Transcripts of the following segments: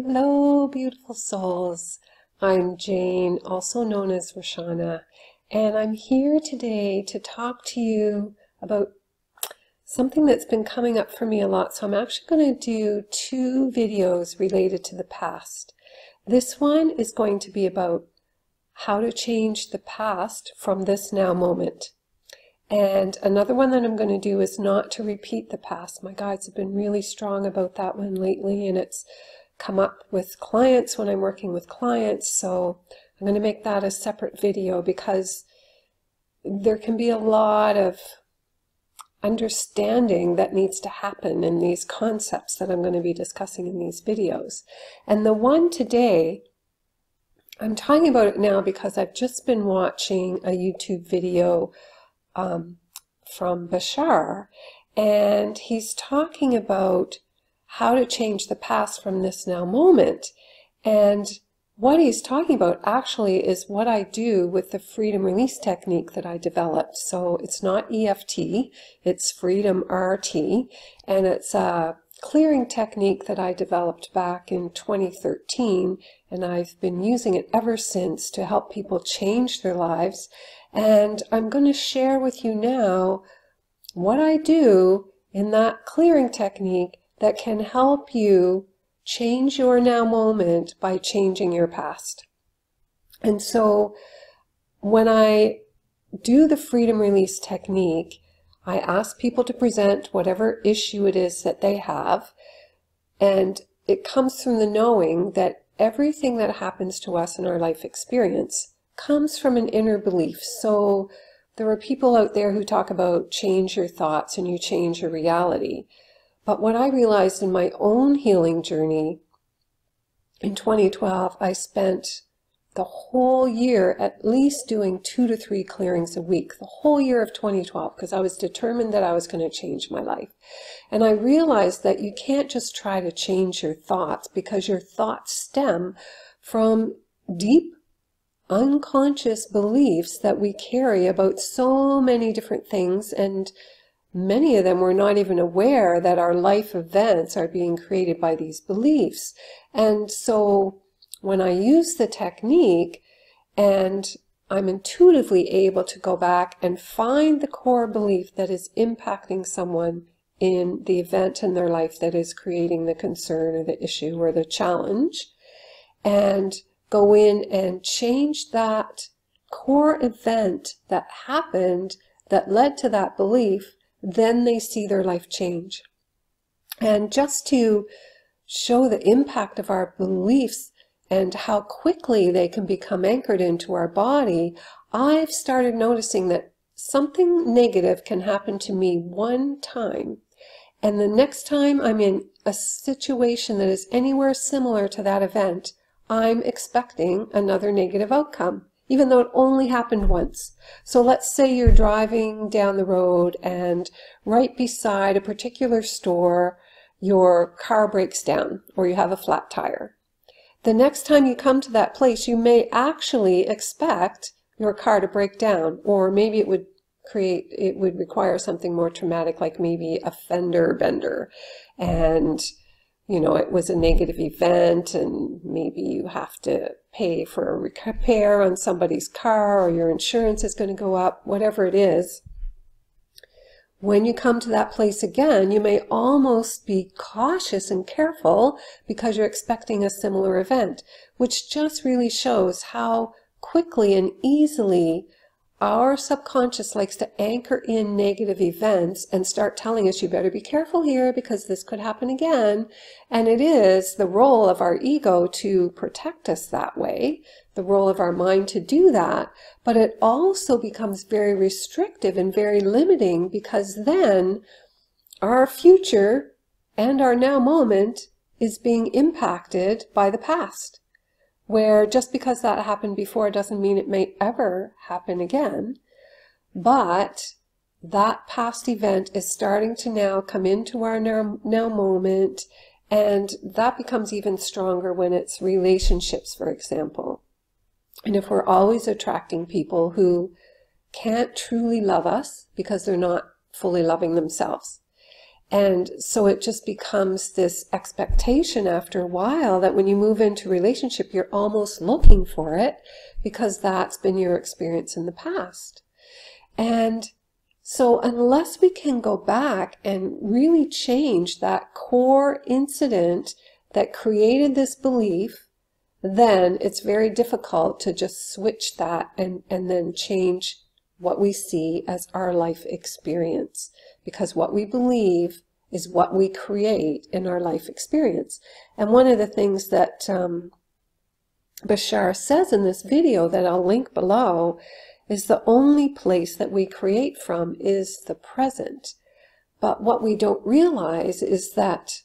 Hello, beautiful souls. I'm Jane, also known as Roshana, and I'm here today to talk to you about something that's been coming up for me a lot. So I'm actually going to do two videos related to the past. This one is going to be about how to change the past from this now moment. And another one that I'm going to do is not to repeat the past. My guides have been really strong about that one lately, and it's come up with clients when I'm working with clients. So I'm going to make that a separate video because there can be a lot of understanding that needs to happen in these concepts that I'm going to be discussing in these videos. And the one today, I'm talking about it now because I've just been watching a YouTube video from Bashar, and he's talking about how to change the past from this now moment. And what he's talking about actually is what I do with the freedom release technique that I developed. So it's not EFT, it's freedom RT, and it's a clearing technique that I developed back in 2013, and I've been using it ever since to help people change their lives. And I'm going to share with you now what I do in that clearing technique that can help you change your now moment by changing your past. And so when I do the freedom release technique, I ask people to present whatever issue it is that they have, and it comes from the knowing that everything that happens to us in our life experience comes from an inner belief. So there are people out there who talk about change your thoughts and you change your reality. But what I realized in my own healing journey in 2012, I spent the whole year at least doing 2 to 3 clearings a week, the whole year of 2012, because I was determined that I was going to change my life. And I realized that you can't just try to change your thoughts, because your thoughts stem from deep unconscious beliefs that we carry about so many different things, and many of them we're not even aware that our life events are being created by these beliefs. And so when I use the technique and I'm intuitively able to go back and find the core belief that is impacting someone in the event in their life that is creating the concern or the issue or the challenge, and go in and change that core event that happened that led to that belief, then they see their life change. And just to show the impact of our beliefs and how quickly they can become anchored into our body, I've started noticing that something negative can happen to me one time, and the next time I'm in a situation that is anywhere similar to that event, I'm expecting another negative outcome, even though it only happened once. So let's say you're driving down the road and right beside a particular store, your car breaks down or you have a flat tire. The next time you come to that place, you may actually expect your car to break down, or maybe it would require something more traumatic, like maybe a fender bender, and it was a negative event, and maybe you have to pay for a repair on somebody's car, or your insurance is going to go up, whatever it is. When you come to that place again, you may almost be cautious and careful because you're expecting a similar event, which just really shows how quickly and easily our subconscious likes to anchor in negative events and start telling us, you better be careful here because this could happen again. And it is the role of our ego to protect us that way, the role of our mind to do that. But it also becomes very restrictive and very limiting, because then our future and our now moment is being impacted by the past, where just because that happened before doesn't mean it may ever happen again. But that past event is starting to now come into our now moment, and that becomes even stronger when it's relationships, for example. And if we're always attracting people who can't truly love us because they're not fully loving themselves, And so it just becomes this expectation after a while that when you move into a relationship, you're almost looking for it because that's been your experience in the past. And so unless we can go back and really change that core incident that created this belief, then it's very difficult to just switch that and then change what we see as our life experience. Because what we believe is what we create in our life experience. And one of the things that Bashar says in this video that I'll link below is the only place that we create from is the present. But what we don't realize is that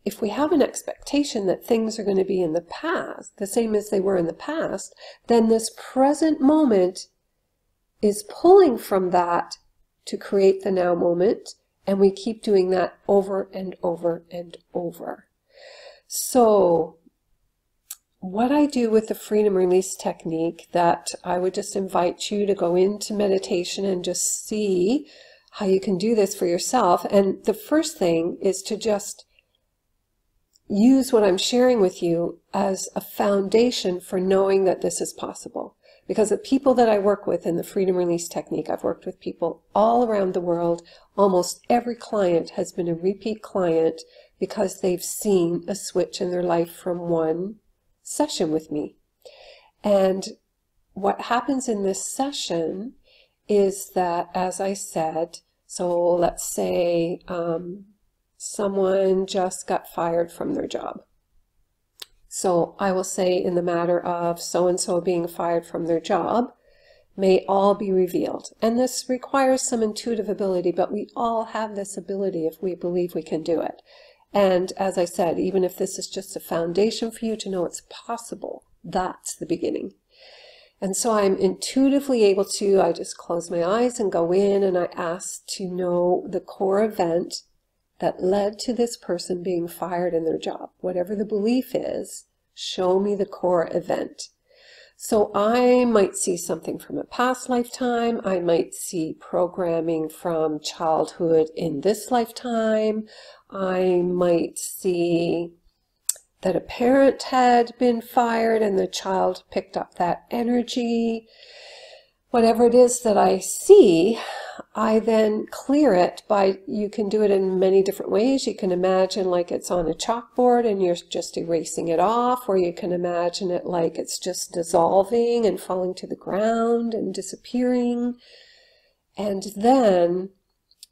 if we have an expectation that things are going to be in the past, the same as they were in the past, then this present moment is pulling from that to create the now moment, and we keep doing that over and over and over. So what I do with the freedom release technique, that I would just invite you to go into meditation and just see how you can do this for yourself. And the first thing is to just use what I'm sharing with you as a foundation for knowing that this is possible. Because the people that I work with in the freedom release technique, I've worked with people all around the world. Almost every client has been a repeat client because they've seen a switch in their life from one session with me. And what happens in this session is that, as I said, so let's say someone just got fired from their job. So I will say, in the matter of so-and-so being fired from their job, may all be revealed. And this requires some intuitive ability, but we all have this ability if we believe we can do it. And as I said, even if this is just a foundation for you to know it's possible, that's the beginning. And so I'm intuitively able to, I just close my eyes and go in and I ask to know the core event that led to this person being fired in their job. Whatever the belief is, show me the core event. So I might see something from a past lifetime. I might see programming from childhood in this lifetime. I might see that a parent had been fired and the child picked up that energy. Whatever it is that I see, I then clear it by, you can do it in many different ways. You can imagine like it's on a chalkboard and you're just erasing it off, or you can imagine it like it's just dissolving and falling to the ground and disappearing. And then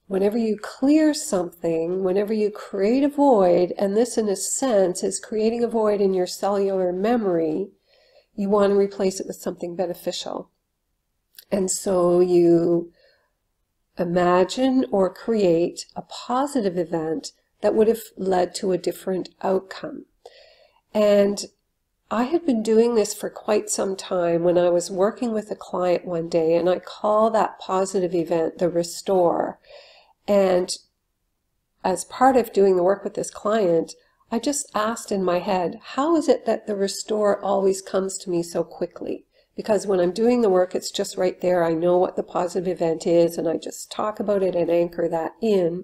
whenever you clear something, whenever you create a void, and this in a sense is creating a void in your cellular memory, you want to replace it with something beneficial. And so you imagine or create a positive event that would have led to a different outcome. And I had been doing this for quite some time when I was working with a client one day, and I call that positive event the restore. And as part of doing the work with this client, I just asked in my head, how is it that the restore always comes to me so quickly? Because when I'm doing the work, it's just right there. I know what the positive event is, and I just talk about it and anchor that in.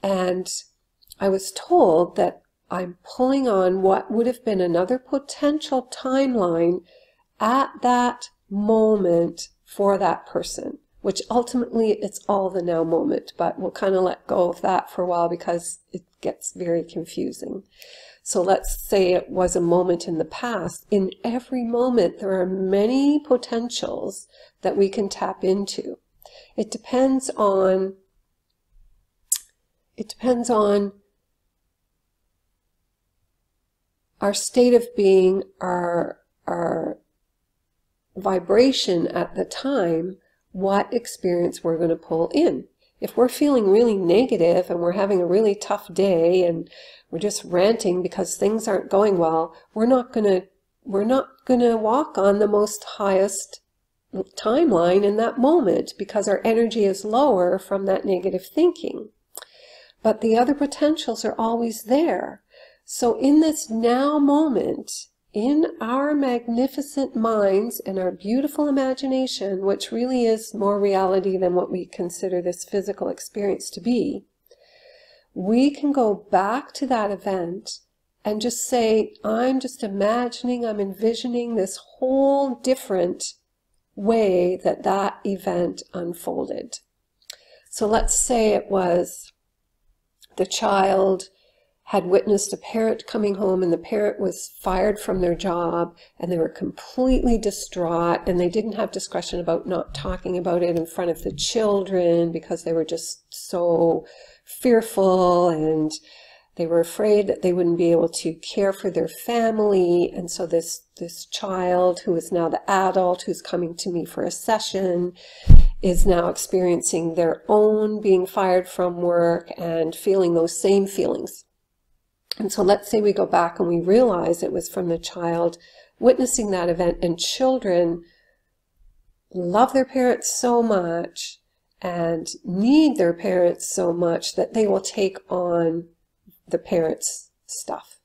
And I was told that I'm pulling on what would have been another potential timeline at that moment for that person, which ultimately it's all the now moment, but we'll kind of let go of that for a while because it gets very confusing. So let's say it was a moment in the past. In every moment, there are many potentials that we can tap into. It depends on our state of being, our vibration at the time, what experience we're going to pull in. If we're feeling really negative and we're having a really tough day and we're just ranting because things aren't going well, we're not going to walk on the most highest timeline in that moment because our energy is lower from that negative thinking. But the other potentials are always there. So in this now moment, in our magnificent minds and our beautiful imagination, which really is more reality than what we consider this physical experience to be, we can go back to that event and just say, I'm just imagining, I'm envisioning this whole different way that that event unfolded. So let's say it was the child had witnessed a parent coming home and the parent was fired from their job and they were completely distraught and they didn't have discretion about not talking about it in front of the children because they were just so fearful and they were afraid that they wouldn't be able to care for their family. And so this child, who is now the adult who's coming to me for a session, is now experiencing their own being fired from work and feeling those same feelings. And so let's say we go back and we realize it was from the child witnessing that event, and children love their parents so much and need their parents so much that they will take on the parents' stuff.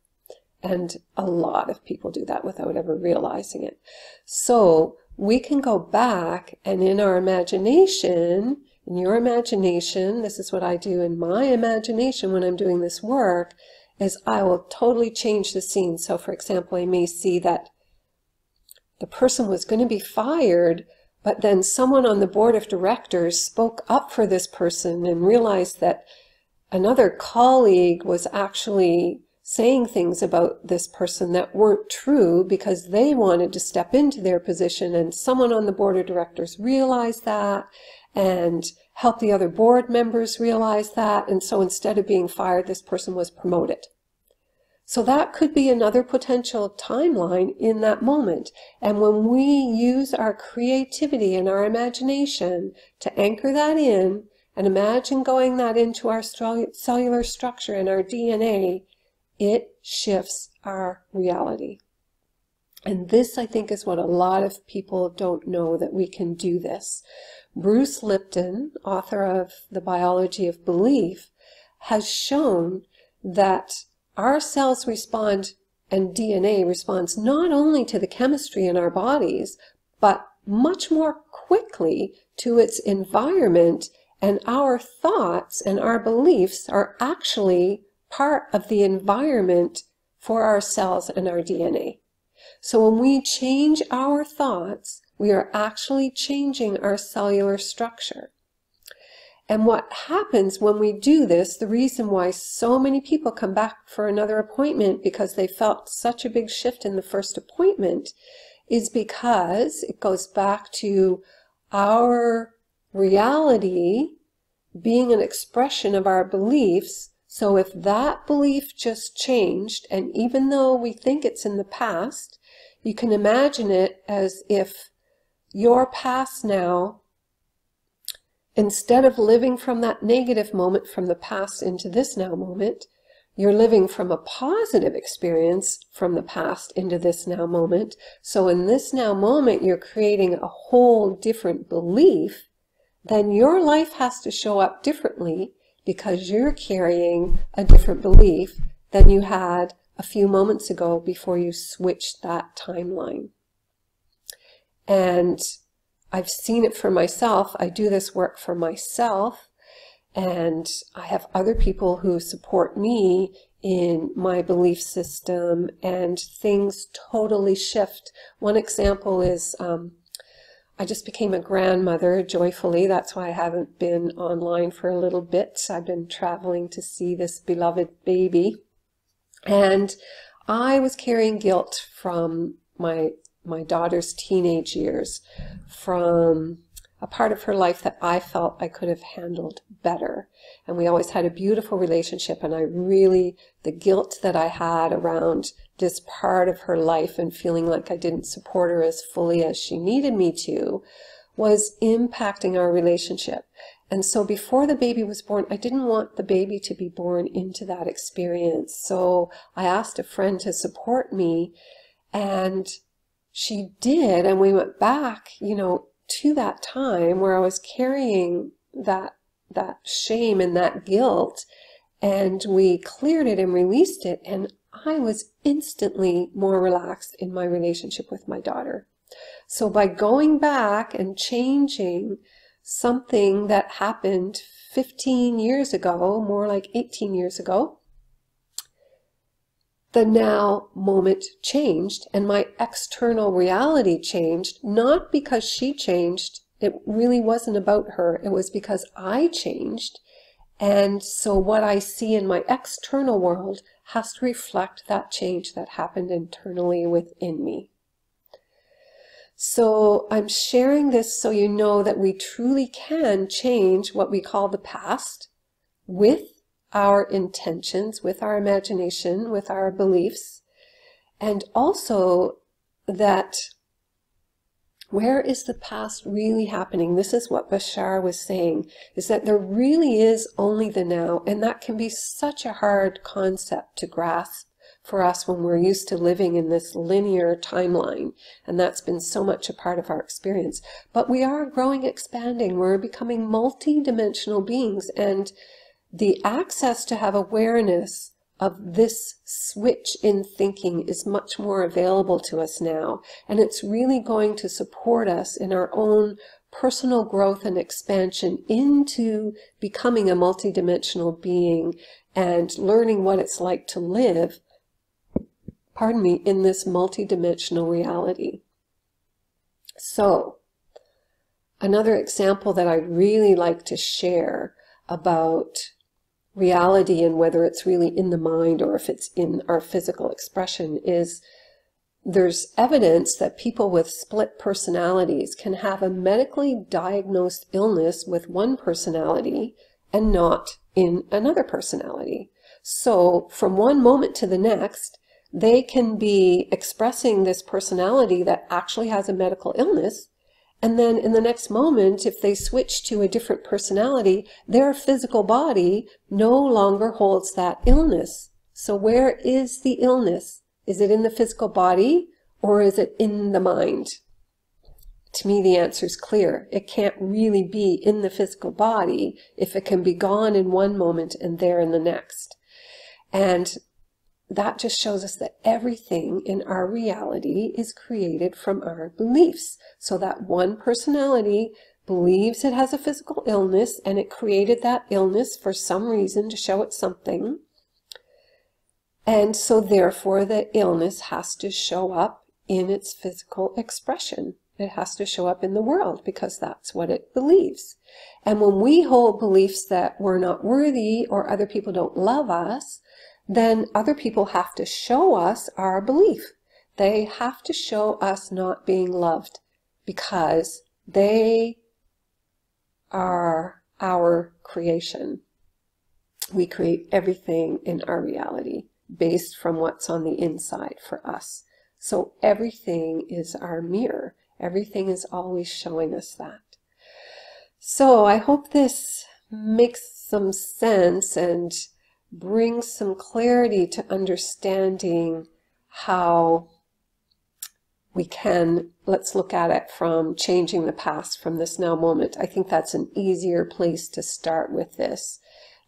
And a lot of people do that without ever realizing it. So we can go back and in our imagination, in your imagination, this is what I do in my imagination when I'm doing this work, is I will totally change the scene. So for example, I may see that the person was going to be fired, but then someone on the board of directors spoke up for this person and realized that another colleague was actually saying things about this person that weren't true because they wanted to step into their position, and someone on the board of directors realized that and helped the other board members realize that, and so instead of being fired, this person was promoted. So that could be another potential timeline in that moment. And when we use our creativity and our imagination to anchor that in and imagine going that into our cellular structure and our DNA, it shifts our reality. And this, I think, is what a lot of people don't know, that we can do this. Bruce Lipton, author of The Biology of Belief, has shown that our cells respond, and DNA responds, not only to the chemistry in our bodies, but much more quickly to its environment, and our thoughts and our beliefs are actually part of the environment for our cells and our DNA. So when we change our thoughts, we are actually changing our cellular structure. And what happens when we do this, the reason why so many people come back for another appointment because they felt such a big shift in the first appointment, is because it goes back to our reality being an expression of our beliefs. So if that belief just changed, and even though we think it's in the past, you can imagine it as if your past now, instead of living from that negative moment from the past into this now moment, you're living from a positive experience from the past into this now moment. So in this now moment, you're creating a whole different belief. Then your life has to show up differently because you're carrying a different belief than you had a few moments ago before you switched that timeline. And I've seen it for myself. I do this work for myself, and I have other people who support me in my belief system, and things totally shift. One example is I just became a grandmother joyfully. That's why I haven't been online for a little bit. I've been traveling to see this beloved baby. And I was carrying guilt from my daughter's teenage years, from a part of her life that I felt I could have handled better. And we always had a beautiful relationship, and the guilt that I had around this part of her life and feeling like I didn't support her as fully as she needed me to was impacting our relationship. And so before the baby was born, I didn't want the baby to be born into that experience. So I asked a friend to support me, and she did, and we went back, to that time where I was carrying that shame and that guilt, and we cleared it and released it, and I was instantly more relaxed in my relationship with my daughter. So by going back and changing something that happened 15 years ago, more like 18 years ago, the now moment changed and my external reality changed, not because she changed. It really wasn't about her. It was because I changed. And so what I see in my external world has to reflect that change that happened internally within me. So I'm sharing this so you know that we truly can change what we call the past with our intentions, with our imagination, with our beliefs, and also that where is the past really happening? This is what Bashar was saying, is that there really is only the now, and that can be such a hard concept to grasp for us when we're used to living in this linear timeline, and that's been so much a part of our experience. But we are growing, expanding, we're becoming multi-dimensional beings, and the access to have awareness of this switch in thinking is much more available to us now, and it's really going to support us in our own personal growth and expansion into becoming a multidimensional being and learning what it's like to live, pardon me, in this multidimensional reality. So, another example that I really like to share about reality and whether it's really in the mind or if it's in our physical expression is there's evidence that people with split personalities can have a medically diagnosed illness with one personality and not in another personality. So from one moment to the next, they can be expressing this personality that actually has a medical illness, and then in the next moment, if they switch to a different personality, their physical body no longer holds that illness. So where is the illness? Is it in the physical body or is it in the mind? To me, the answer is clear. It can't really be in the physical body if it can be gone in one moment and there in the next. And that just shows us that everything in our reality is created from our beliefs. So that one personality believes it has a physical illness and it created that illness for some reason to show it something. And so therefore the illness has to show up in its physical expression. It has to show up in the world because that's what it believes. And when we hold beliefs that we're not worthy or other people don't love us, then other people have to show us our belief. They have to show us not being loved because they are our creation. We create everything in our reality based from what's on the inside for us. So everything is our mirror. Everything is always showing us that. So I hope this makes some sense and brings some clarity to understanding how we can, let's look at it from changing the past from this now moment. I think that's an easier place to start with this,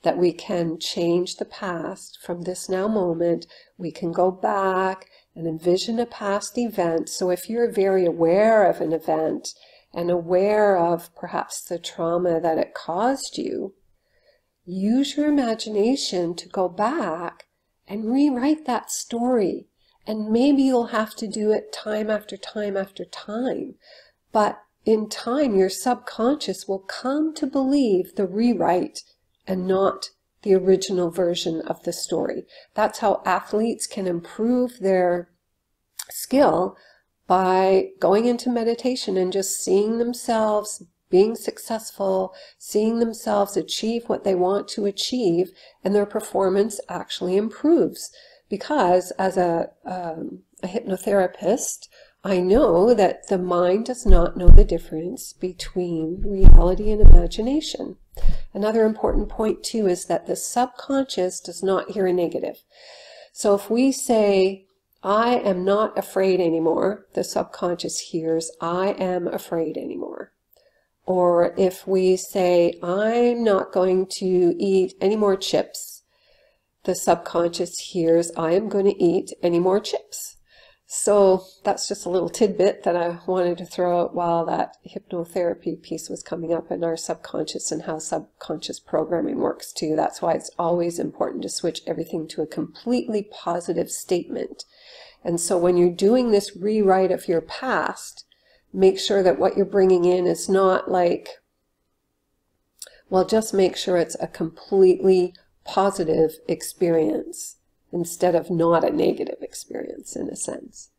that we can change the past from this now moment. We can go back and envision a past event. So if you're very aware of an event and aware of perhaps the trauma that it caused you, use your imagination to go back and rewrite that story. And maybe you'll have to do it time after time after time. But in time, your subconscious will come to believe the rewrite and not the original version of the story. That's how athletes can improve their skill, by going into meditation and just seeing themselves being successful, seeing themselves achieve what they want to achieve, and their performance actually improves. Because as a hypnotherapist, I know that the mind does not know the difference between reality and imagination. Another important point too is that the subconscious does not hear a negative. So if we say, I am not afraid anymore, the subconscious hears, I am afraid anymore. Or if we say, I'm not going to eat any more chips, the subconscious hears, I am going to eat any more chips. So that's just a little tidbit that I wanted to throw out while that hypnotherapy piece was coming up, in our subconscious and how subconscious programming works too. That's why it's always important to switch everything to a completely positive statement. And so when you're doing this rewrite of your past, make sure that what you're bringing in is not like, well, just make sure it's a completely positive experience instead of not a negative experience, in a sense.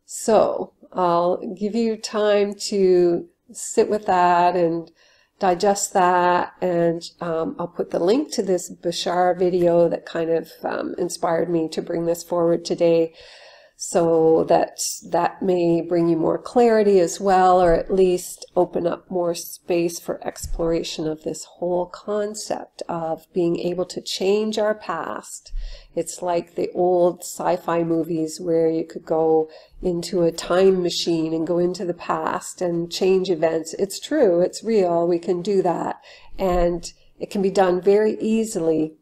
So I'll give you time to sit with that and digest that, and I'll put the link to this Bashar video that kind of inspired me to bring this forward today, so that may bring you more clarity as well, or at least open up more space for exploration of this whole concept of being able to change our past. It's like the old sci-fi movies where you could go into a time machine and go into the past and change events. It's true, it's real, we can do that, and it can be done very easily.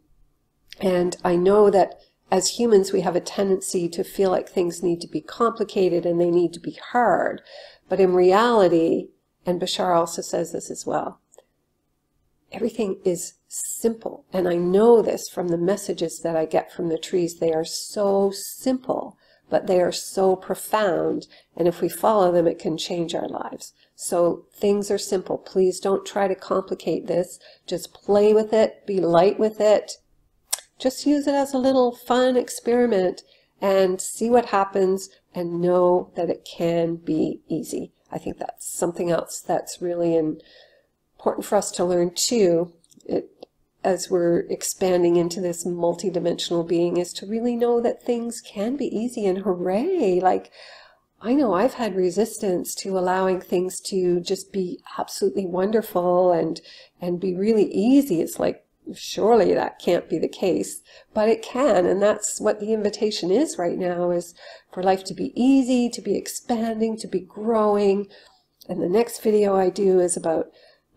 And I know that as humans, we have a tendency to feel like things need to be complicated and they need to be hard. But in reality, and Bashar also says this as well, everything is simple. And I know this from the messages that I get from the trees. They are so simple, but they are so profound. And if we follow them, it can change our lives. So things are simple. Please don't try to complicate this. Just play with it, be light with it. Just use it as a little fun experiment and see what happens, and know that it can be easy. I think that's something else that's really important for us to learn too, as we're expanding into this multidimensional being, is to really know that things can be easy. And hooray, like, I know I've had resistance to allowing things to just be absolutely wonderful and be really easy. It's like, surely that can't be the case, but it can, and that's what the invitation is right now, is for life to be easy, to be expanding, to be growing. And the next video I do is about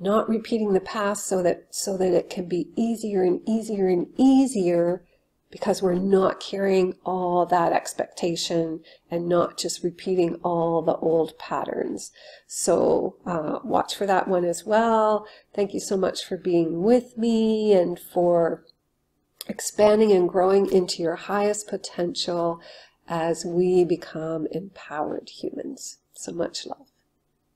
not repeating the past, so that it can be easier and easier and easier, because we're not carrying all that expectation and not just repeating all the old patterns. So watch for that one as well. Thank you so much for being with me and for expanding and growing into your highest potential as we become empowered humans. So much love.